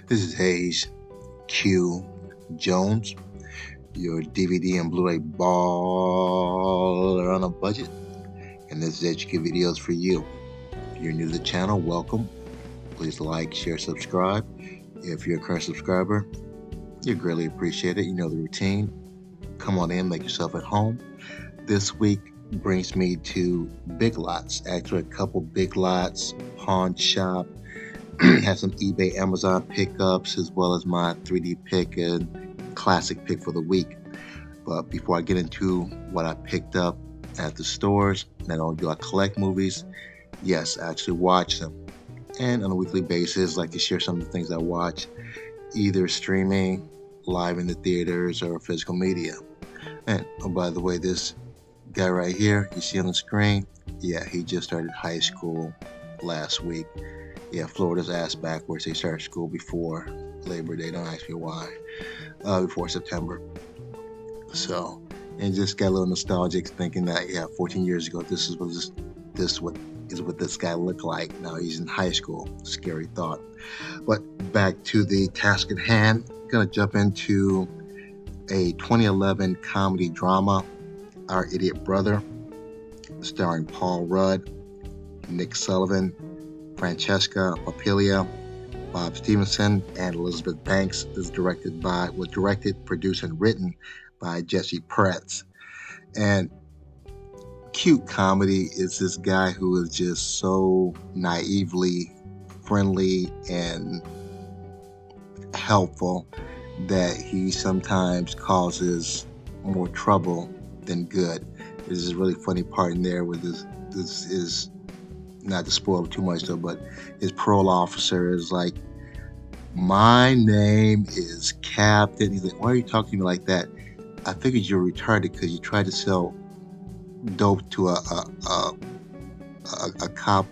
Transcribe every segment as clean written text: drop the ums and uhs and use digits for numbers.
This is Hayes Q Jones, your DVD and Blu-ray baller on a budget, and this is HQ Videos for you. If you're new to the channel, welcome. Please like, share, subscribe. If you're a current subscriber, you greatly appreciate it. You know the routine. Come on in, make yourself at home. This week brings me to Big Lots. Actually, a couple Big Lots, pawn shop. Have some eBay, Amazon pickups, as well as my 3D pick and classic pick for the week. But before I get into what I picked up at the stores, not only do I collect movies, yes, I actually watch them. And on a weekly basis, I like to share some of the things I watch, either streaming, live in the theaters, or physical media. And oh, by the way, this guy right here, you see on the screen, yeah, he just started high school last week. Yeah, Florida's ass backwards. They start school before Labor Day. Don't ask me why. Before September. So, and just got a little nostalgic, thinking that 14 years ago, this is what this guy looked like. Now he's in high school. Scary thought. But back to the task at hand. Gonna jump into a 2011 comedy drama, Our Idiot Brother, starring Paul Rudd, Nick Sullivan, Francesca Papilia, Bob Stevenson, and Elizabeth Banks. Is directed, produced, and written by Jesse Pratz. And cute comedy is this guy who is just so naively friendly and helpful that he sometimes causes more trouble than good. There's this really funny part in there where this is, not to spoil too much though, but his parole officer is like, "My name is Captain." He's like, "Why are you talking to me like that? I figured you're retarded because you tried to sell dope to a cop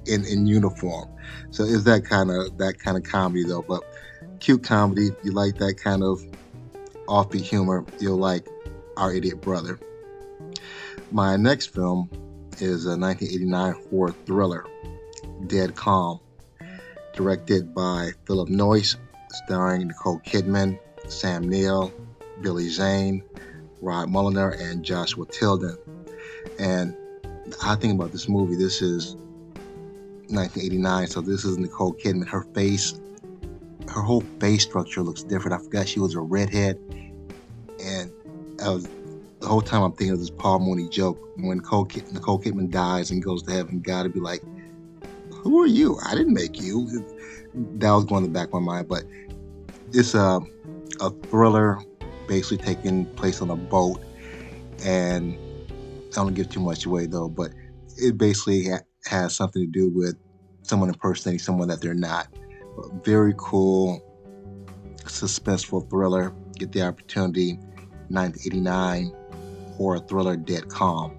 in uniform." So it's that kind of comedy though, but cute comedy. If you like that kind of offbeat humor, you'll like Our Idiot Brother. My next film is a 1989 horror thriller, Dead Calm, directed by Philip Noyce, starring Nicole Kidman, Sam Neill, Billy Zane, Rod Mulliner, and Joshua Tilden. And the odd thing about this movie, this is 1989, so this is Nicole Kidman. Her whole face structure looks different. I forgot she was a redhead, and the whole time I'm thinking of this Paul Mooney joke. When Nicole Kidman dies and goes to heaven, God would be like, "Who are you? I didn't make you." That was going in the back of my mind. But it's a thriller basically taking place on a boat. And I don't give too much away though, but it basically has something to do with someone impersonating someone that they're not. Very cool, suspenseful thriller. Get the opportunity. 1989 horror thriller, Dead Calm.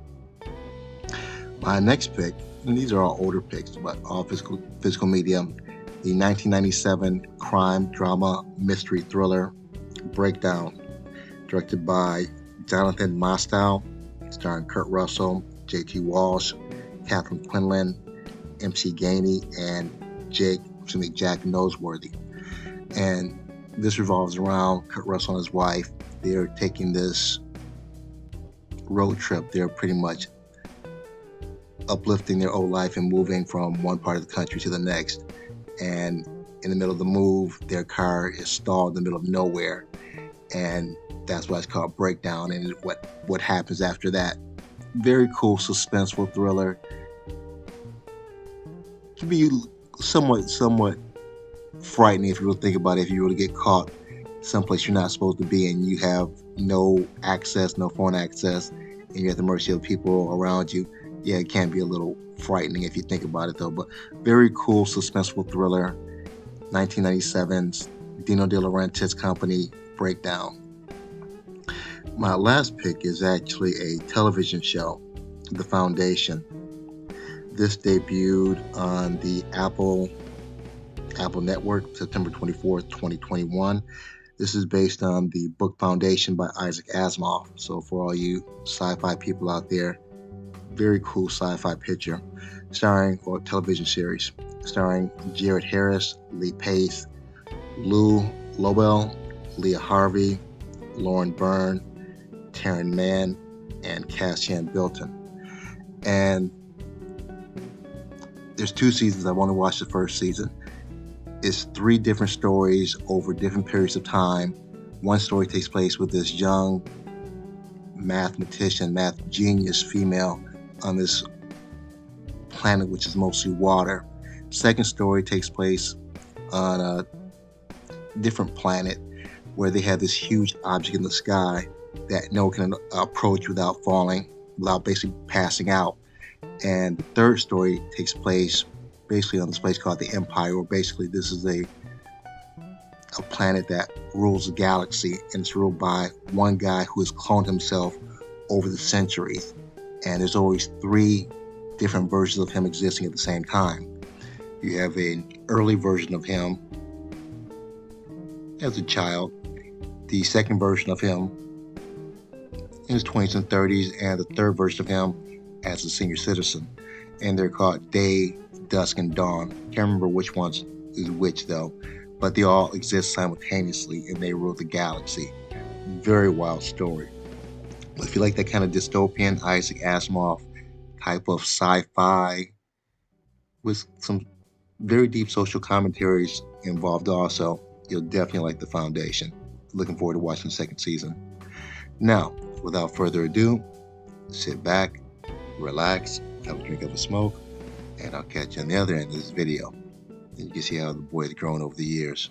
My next pick, and these are all older picks, but all physical media, the 1997 crime drama mystery thriller, Breakdown, directed by Jonathan Mostow, starring Kurt Russell, J.T. Walsh, Catherine Quinlan, MC Gainey, and Jack Noseworthy. And this revolves around Kurt Russell and his wife. They're taking this road trip. They're pretty much uplifting their old life and moving from one part of the country to the next. And in the middle of the move, their car is stalled in the middle of nowhere. And that's why it's called Breakdown, and what happens after that. Very cool, suspenseful thriller. Can be somewhat frightening if you really think about it. If you really get caught someplace you're not supposed to be and you have no phone access, and you're at the mercy of people around you, yeah, it can be a little frightening if you think about it though. But very cool, suspenseful thriller, 1997's Dino De Laurentiis company, Breakdown. My last pick is actually a television show, The Foundation. This debuted on the Apple Network, September 24th, 2021. This is based on the book Foundation by Isaac Asimov. So for all you sci-fi people out there, very cool sci-fi picture. starring, or television series, starring Jared Harris, Lee Pace, Lou Lobel, Leah Harvey, Lauren Byrne, Taryn Mann, and Cassian Bilton. And there's 2 seasons. I want to watch the first season. It's 3 different stories over different periods of time. One story takes place with this young mathematician, math genius female on this planet which is mostly water. Second story takes place on a different planet where they have this huge object in the sky that no one can approach without falling, without basically passing out. And the third story takes place basically on this place called the Empire, where basically this is a planet that rules the galaxy, and it's ruled by one guy who has cloned himself over the centuries. And there's always 3 different versions of him existing at the same time. You have an early version of him as a child, the second version of him in his 20s and 30s, and the third version of him as a senior citizen. And they're called Day, Dusk, and Dawn. Can't remember which ones is which though, but they all exist simultaneously and they rule the galaxy. Very wild story. If you like that kind of dystopian Isaac Asimov type of sci-fi with some very deep social commentaries involved also, you'll definitely like The Foundation. Looking forward to watching the second season. Now, without further ado, sit back, relax, have a drink of a smoke, and I'll catch you on the other end of this video. And you can see how the boy has grown over the years.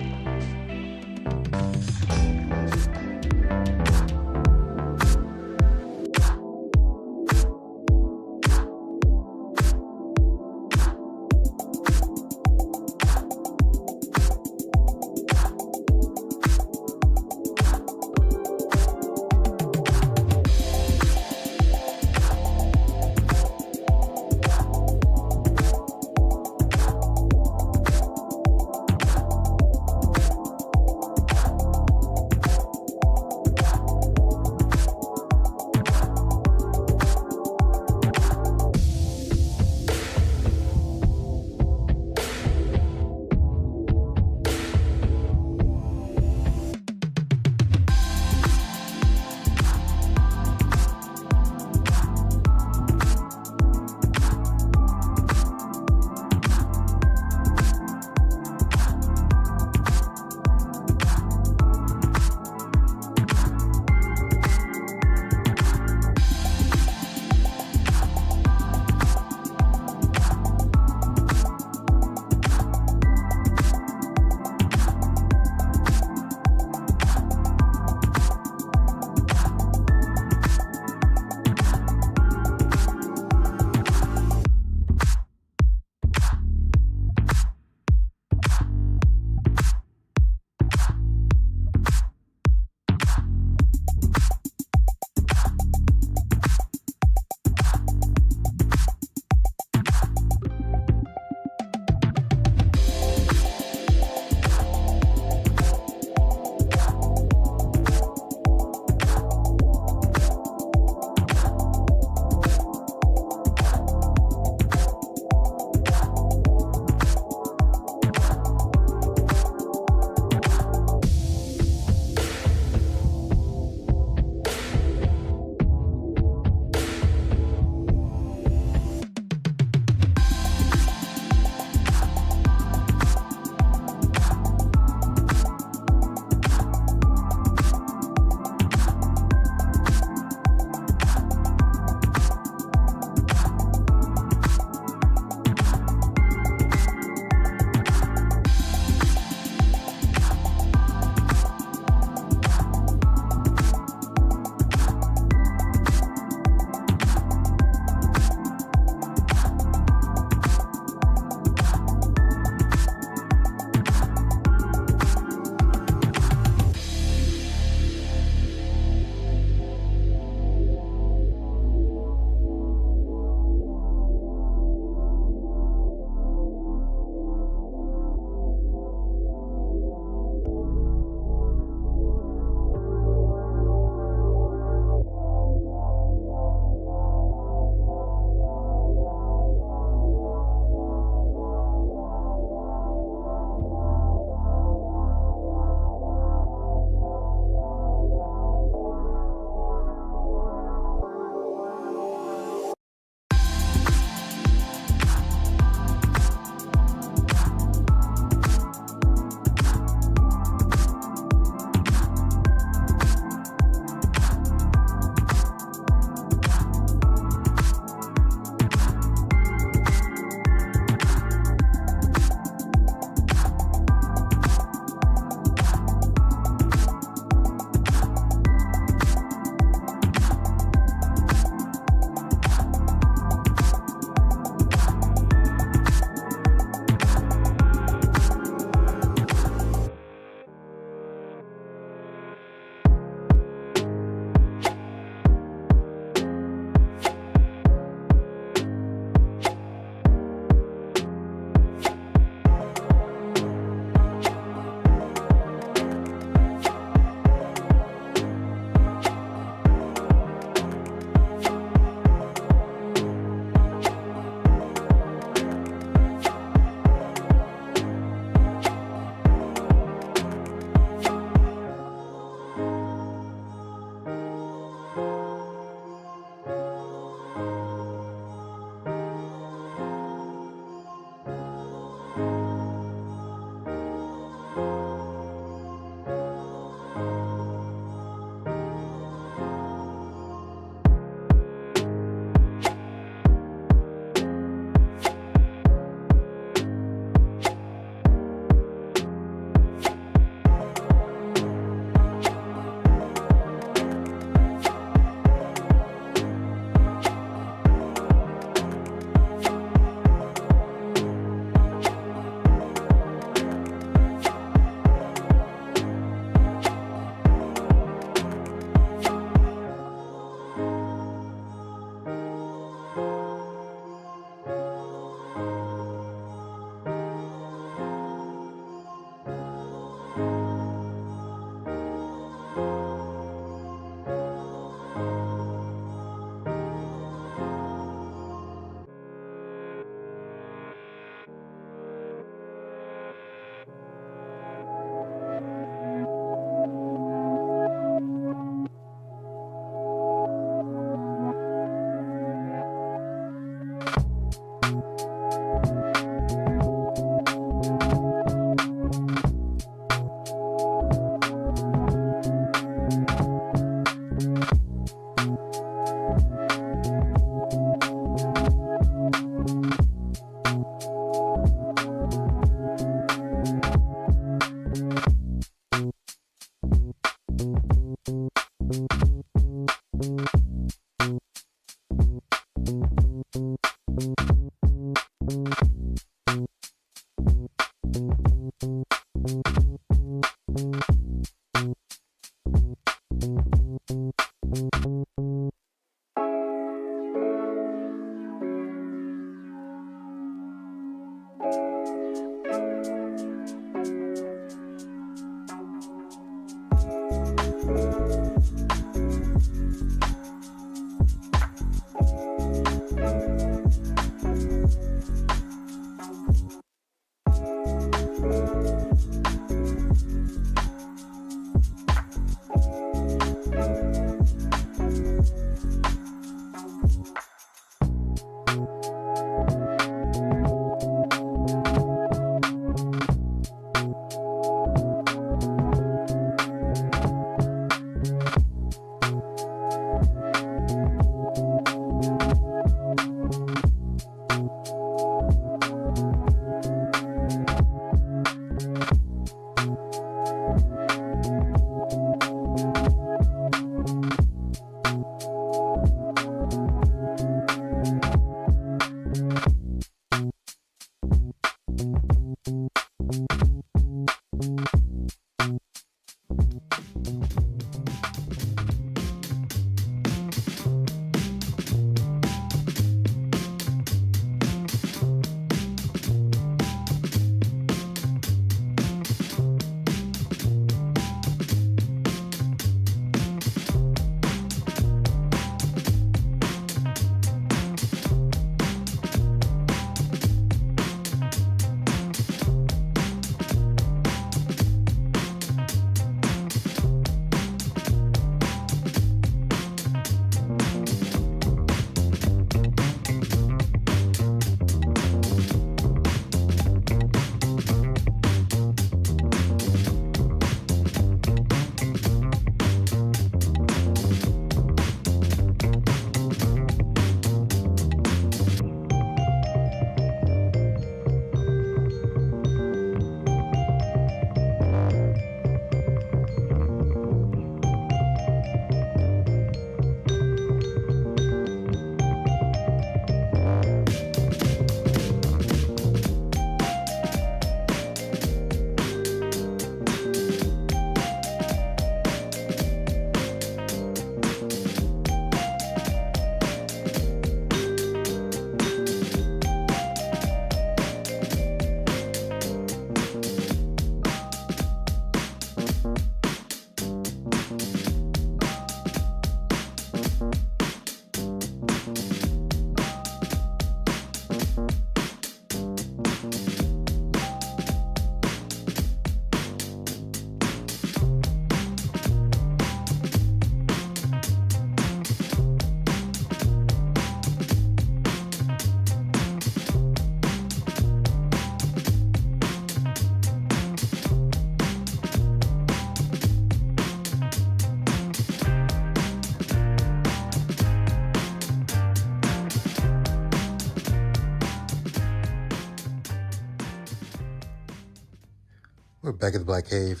We're back at the Black Cave.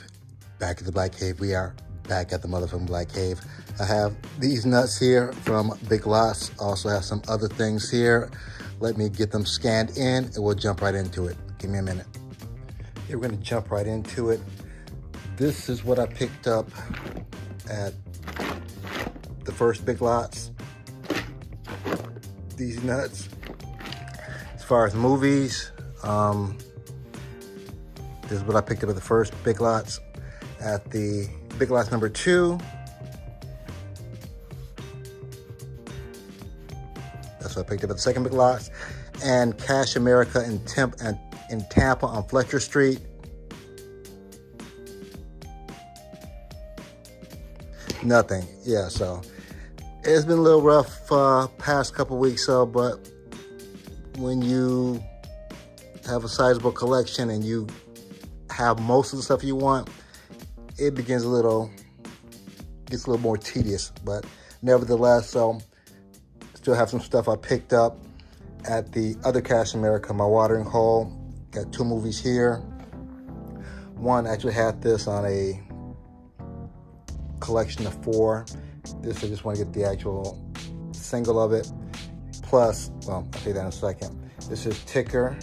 Back at the Black Cave. We are back at the motherfucking Black Cave. I have these nuts here from Big Lots. Also have some other things here. Let me get them scanned in and we'll jump right into it. Give me a minute. Okay, we're gonna jump right into it. This is what I picked up at the first Big Lots. These nuts. As far as movies, this is what I picked up at the first Big Lots. At the Big Lots number 2, that's what I picked up at the second Big Lots. And Cash America in Tampa on Fletcher Street. Nothing. Yeah, so it's been a little rough past couple weeks, but when you have a sizable collection and you have most of the stuff you want, it gets a little more tedious. But nevertheless, so still have some stuff I picked up at the other Cash America, my watering hole. Got 2 movies here. One actually had this on a collection of 4. This, I just want to get the actual single of it. Plus, well, I'll say that in a second. This is Ticker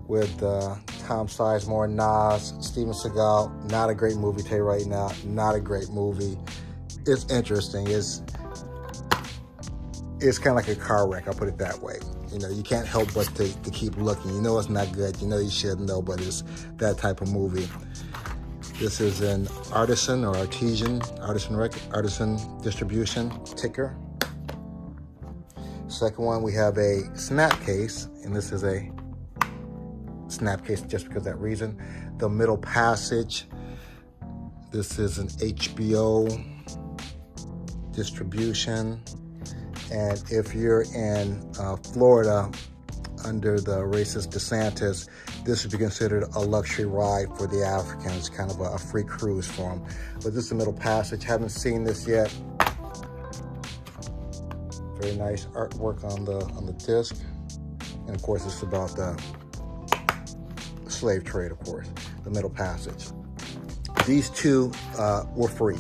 with Tom Sizemore, Nas, Steven Seagal. Not a great movie, tell you right now. Not a great movie. It's interesting. It's kind of like a car wreck, I'll put it that way. You know, you can't help but to keep looking. You know it's not good. You know you should know, but it's that type of movie. This is an artisan distribution, Ticker. Second one, we have a snap case, and this is a snap case just because of that reason. The Middle Passage. This is an HBO distribution. And if you're in Florida under the racist DeSantis, this would be considered a luxury ride for the Africans, kind of a free cruise for them. But this is the Middle Passage. Haven't seen this yet. Very nice artwork on the disc. And of course, it's about the slave trade, of course, the Middle Passage. These 2 were free.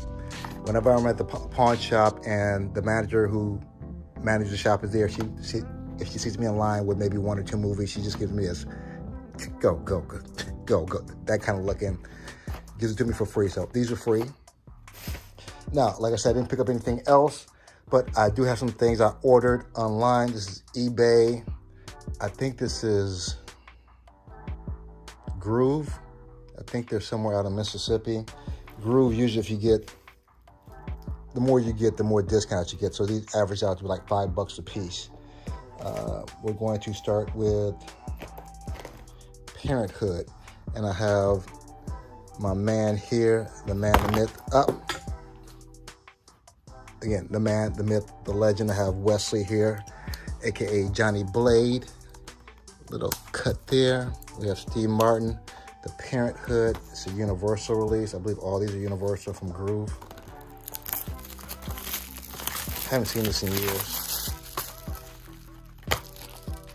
Whenever I'm at the pawn shop and the manager who manages the shop is there, if she sees me in line with maybe 1 or 2 movies, she just gives me this go, that kind of looking. Gives it to me for free. So these are free. Now, like I said, I didn't pick up anything else, but I do have some things I ordered online. This is eBay. I think this is Groove. I think they're somewhere out of Mississippi. Groove, usually if you get, the more you get, the more discounts you get. So these average out to be like $5 a piece. We're going to start with Parenthood. And I have my man here, the man, the myth, up. Again, the man, the myth, the legend. I have Wesley here, aka Johnny Blade. Little cut there. We have Steve Martin, the Parenthood. It's a Universal release. I believe all these are Universal from Groove. Haven't seen this in years.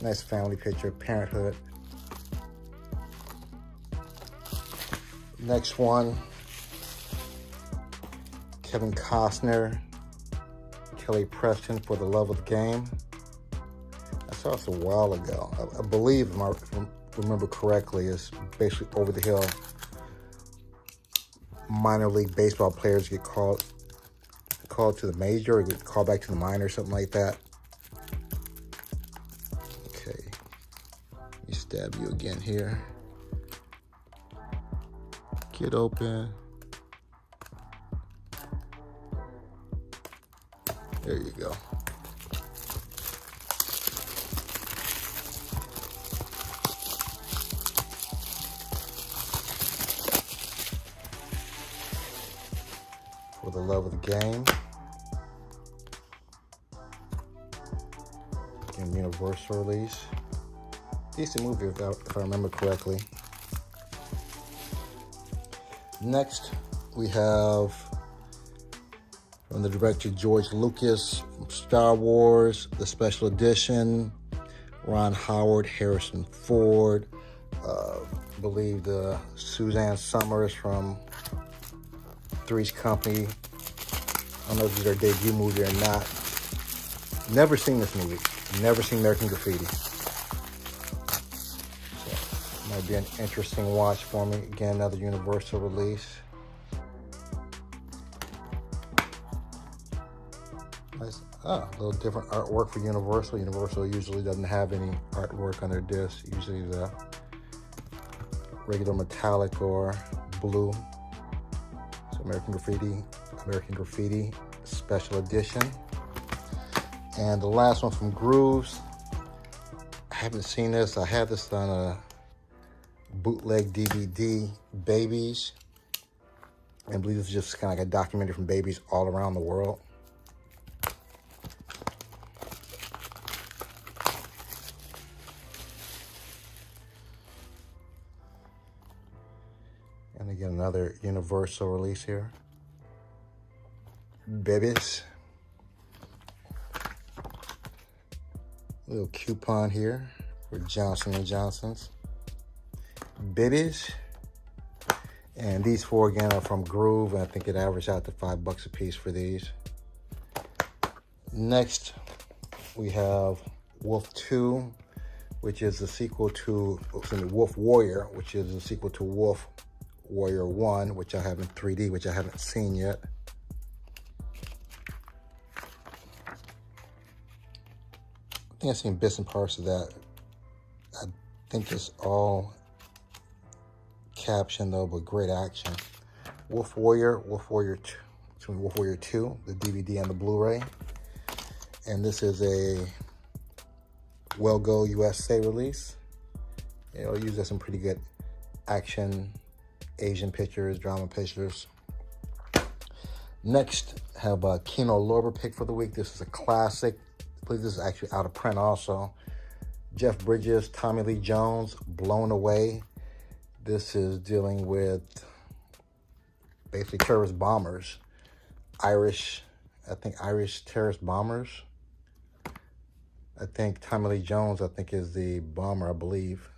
Nice family picture, Parenthood. Next one, Kevin Costner, Kelly Preston, For the Love of the Game. I saw this a while ago. I believe, if I remember correctly, it's basically over the hill. Minor league baseball players get called to the major or get called back to the minor, something like that. Okay, let me stab you again here. Get open. There you go. For the Love of the Game. Again, Universal release. Decent movie if I remember correctly. Next, we have from the director George Lucas, from Star Wars, the special edition, Ron Howard, Harrison Ford, Believe the Suzanne Summers from Three's Company. I don't know if it's their debut movie or not. Never seen this movie. Never seen American Graffiti. So it might be an interesting watch for me. Again, another Universal release. Nice. A little different artwork for Universal. Universal usually doesn't have any artwork on their discs. Usually the regular metallic or blue. So American Graffiti Special Edition. And the last one from Grooves. I haven't seen this. I had this on a bootleg DVD, Babies. I believe this is just kind of like a documentary from babies all around the world. And again, another Universal release here. Babies. Little coupon here for Johnson & Johnson's. Babies. And these four again are from Groove. And I think it averaged out to $5 a piece for these. Next, we have Wolf 2, which is the sequel to Wolf Warrior, which is the sequel to Wolf Warrior 1, which I have in 3D, which I haven't seen yet. I think I've seen bits and parts of that. I think it's all captioned though, but great action. Wolf Warrior 2, the DVD and the Blu-ray. And this is a Well Go USA release. It'll use some pretty good action, Asian pictures, drama pictures. Next, have a Kino Lorber pick for the week. This is a classic. I believe this is actually out of print also. Jeff Bridges, Tommy Lee Jones, Blown Away. This is dealing with basically terrorist bombers. Irish terrorist bombers. I think Tommy Lee Jones, is the bomber, I believe.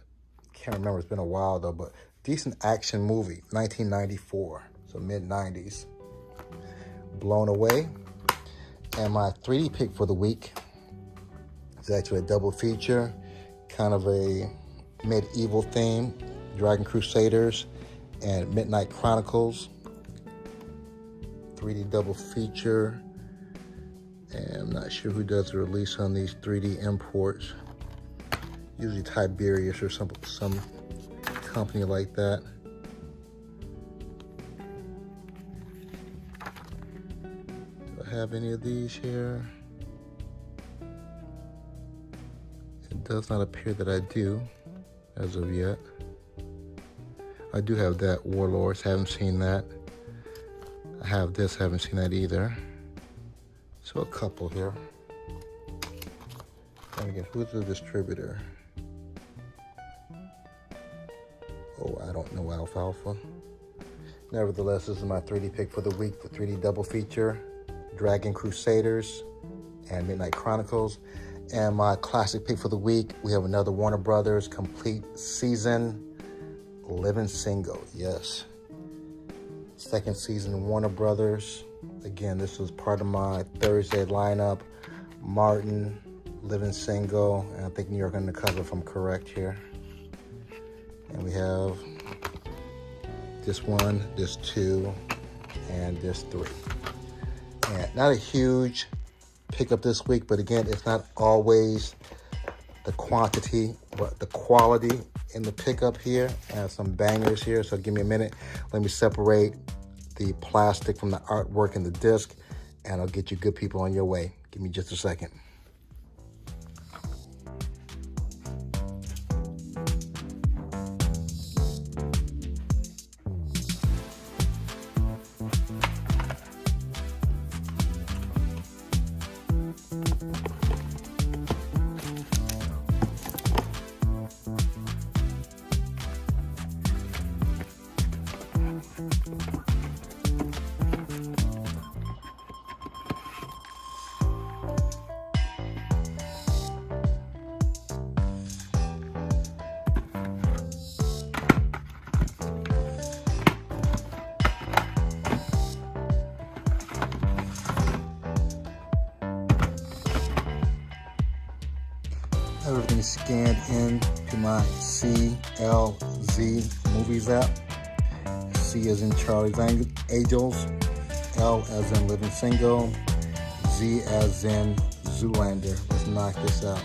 Can't remember, it's been a while though, but decent action movie, 1994, so mid-90s. Blown Away. And my 3D pick for the week is actually a double feature, kind of a medieval theme, Dragon Crusaders and Midnight Chronicles. 3D double feature. And I'm not sure who does the release on these 3D imports. Usually Tiberius or some company like that. Do I have any of these here? It does not appear that I do as of yet. I do have that Warlords, haven't seen that. I have this, haven't seen that either. So a couple here. And again, who's the distributor? Oh, I don't know, Alfalfa. Nevertheless, this is my 3D pick for the week, the 3D double feature, Dragon Crusaders and Midnight Chronicles. And my classic pick for the week, we have another Warner Brothers complete season, Living Single, yes. Second season, Warner Brothers. Again, this was part of my Thursday lineup. Martin, Living Single, and I think New York Undercover, if I'm correct here. And we have this one, this two, and this three. And not a huge pickup this week, but again, it's not always the quantity, but the quality in the pickup here. And some bangers here, so give me a minute. Let me separate the plastic from the artwork and the disc, and I'll get you good people on your way. Give me just a second. Everything is scanned into my CLZ Movies app. C as in Charlie's Angels, L as in Living Single, Z as in Zoolander. Let's knock this out.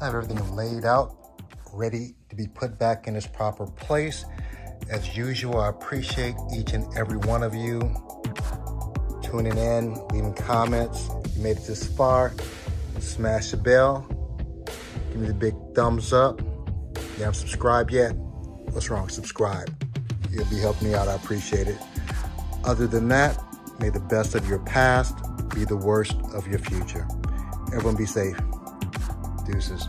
I have everything laid out, ready to be put back in its proper place. As usual, I appreciate each and every one of you tuning in, leaving comments. If you made it this far, smash the bell. Give me the big thumbs up. If you haven't subscribed yet, what's wrong? Subscribe. You'll be helping me out. I appreciate it. Other than that, may the best of your past be the worst of your future. Everyone be safe. Deuces.